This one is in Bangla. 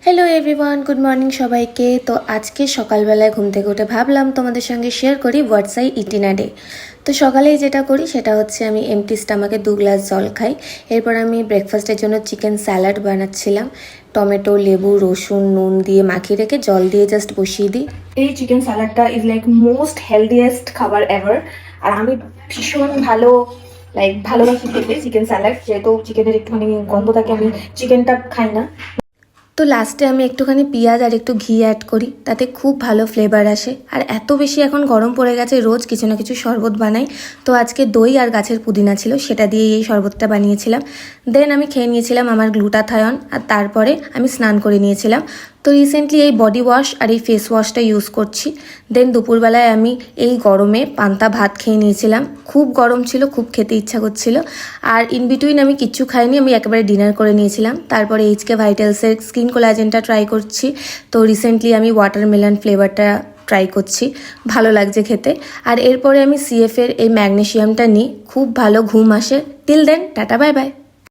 হ্যালো এভরিওয়ান, গুড মর্নিং সবাইকে। তো আজকে সকালবেলায় ঘুম থেকে উঠে ভাবলাম তোমাদের সঙ্গে শেয়ার করি what's I eat in a day. তো সকালেই যেটা করি সেটা হচ্ছে আমি এমটি স্টামাকে 2 গ্লাস জল খাই। এরপর আমি ব্রেকফাস্টের জন্য চিকেন স্যালাড বানাচ্ছিলাম। টমেটো, লেবু, রসুন, নুন দিয়ে মাখিয়ে রেখে জল দিয়ে জাস্ট বসিয়ে দিই। এই চিকেন স্যালাডটা ইজ লাইক মোস্ট হেলদিয়েস্ট খাবার এভার। আর আমি ভীষণ ভালোবাসি খেতে চিকেন স্যালাড, যেহেতু চিকেনের একটুখানি গন্ধ থাকে, আমি চিকেনটা খাই না। তো লাস্টে আমি একটুখানি পেঁয়াজ আর একটু ঘি অ্যাড করি, তাতে খুব ভালো ফ্লেভার আসে। আর এত বেশি এখন গরম পড়ে গেছে, রোজ কিছু না কিছু শরবত বানাই। তো আজকে দই আর গাছের পুদিনা ছিল, সেটা দিয়ে এই শরবতটা বানিয়েছিলাম। দেন আমি খেয়ে নিয়েছিলাম আমার গ্লুটাথায়ন, আর তারপরে আমি স্নান করে নিয়েছিলাম। তো রিসেন্টলি এই বডি ওয়াশ আর এই ফেস ওয়াশটা ইউজ করছি। দেন দুপুরবেলায় আমি এই গরমে পান্তা ভাত খেয়ে নিয়েছিলাম। খুব গরম ছিল, খুব খেতে ইচ্ছা করছিল। আর ইন বিটুইন আমি কিচ্ছু খাইনি, আমি একেবারে ডিনার করে নিয়েছিলাম। তারপরে এইচকে ভাইটালসের স্কিন কোলাজেনটা ট্রাই করছি। তো রিসেন্টলি আমি ওয়াটারমেলন ফ্লেভারটা ট্রাই করছি, ভালো লাগছে খেতে। আর এরপরে আমি সিএফের এই ম্যাগনেশিয়ামটা নিই, খুব ভালো ঘুম আসে। Till then, tata, bye by.